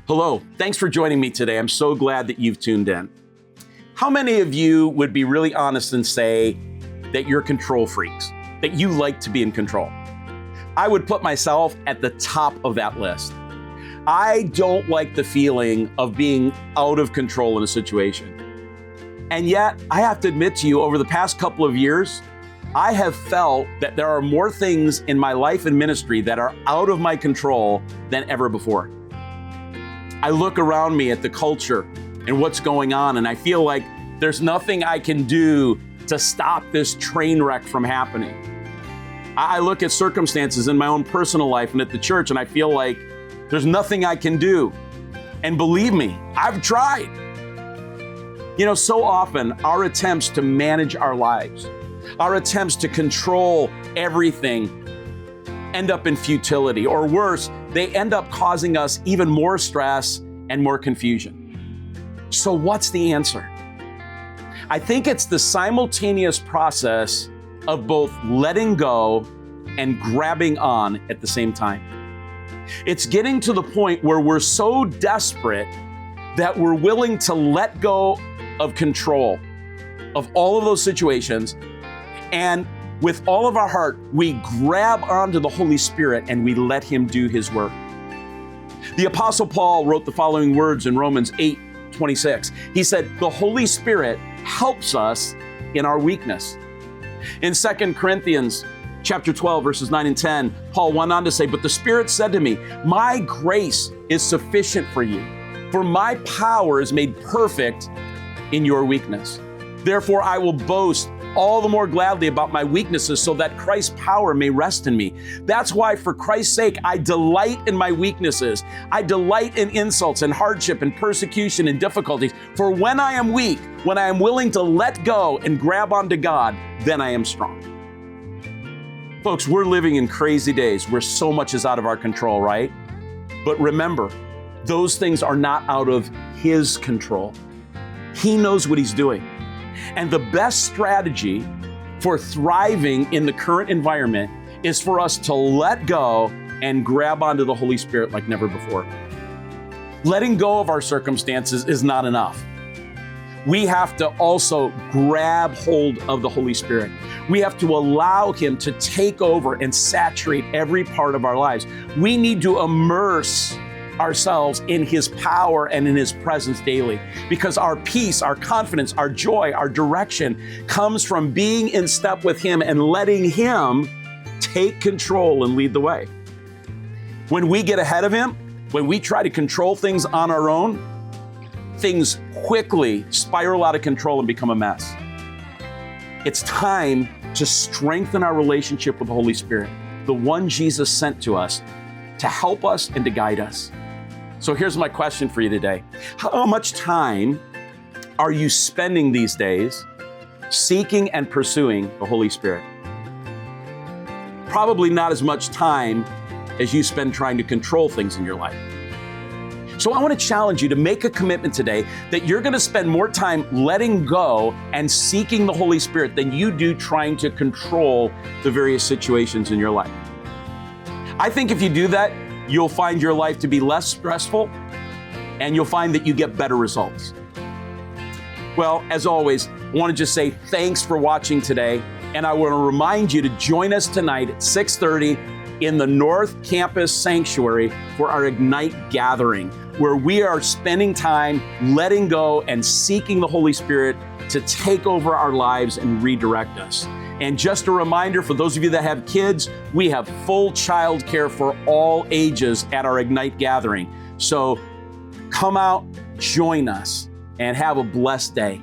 Hello, thanks for joining me today. I'm so glad that you've tuned in. How many of you would be really honest and say that you're control freaks, that you like to be in control? I would put myself at the top of that list. I don't like the feeling of being out of control in a situation. And yet, I have to admit to you, over the past couple of years, I have felt that there are more things in my life and ministry that are out of my control than ever before. I look around me at the culture and what's going on, and I feel like there's nothing I can do to stop this train wreck from happening. I look at circumstances in my own personal life and at the church, and I feel like there's nothing I can do. And believe me, I've tried. You know, so often our attempts to manage our lives, our attempts to control everything end up in futility, or worse, they end up causing us even more stress and more confusion. So what's the answer? I think it's the simultaneous process of both letting go and grabbing on at the same time. It's getting to the point where we're so desperate that we're willing to let go of control of all of those situations, and with all of our heart, we grab onto the Holy Spirit and we let Him do His work. The Apostle Paul wrote the following words in Romans 8:26. He said, "The Holy Spirit helps us in our weakness." In 2 Corinthians chapter 12, verses 9 and 10, Paul went on to say, "But the Spirit said to me, my grace is sufficient for you, for my power is made perfect in your weakness. Therefore, I will boast all the more gladly about my weaknesses so that Christ's power may rest in me. That's why, for Christ's sake, I delight in my weaknesses. I delight in insults and hardship and persecution and difficulties. For when I am weak, when I am willing to let go and grab onto God, then I am strong." Folks, we're living in crazy days where so much is out of our control, right? But remember, those things are not out of His control. He knows what He's doing. And the best strategy for thriving in the current environment is for us to let go and grab onto the Holy Spirit like never before. Letting go of our circumstances is not enough. We have to also grab hold of the Holy Spirit. We have to allow Him to take over and saturate every part of our lives. We need to immerse ourselves in His power and in His presence daily, because our peace, our confidence, our joy, our direction comes from being in step with Him and letting Him take control and lead the way. When we get ahead of Him, when we try to control things on our own, things quickly spiral out of control and become a mess. It's time to strengthen our relationship with the Holy Spirit, the one Jesus sent to us to help us and to guide us. So here's my question for you today. How much time are you spending these days seeking and pursuing the Holy Spirit? Probably not as much time as you spend trying to control things in your life. So I want to challenge you to make a commitment today that you're going to spend more time letting go and seeking the Holy Spirit than you do trying to control the various situations in your life. I think if you do that, you'll find your life to be less stressful, and you'll find that you get better results. Well, as always, I want to just say thanks for watching today, and I want to remind you to join us tonight at 6:30 in the North Campus Sanctuary for our Ignite gathering, where we are spending time letting go and seeking the Holy Spirit to take over our lives and redirect us. And just a reminder for those of you that have kids, we have full child care for all ages at our Ignite gathering. So come out, join us, and have a blessed day.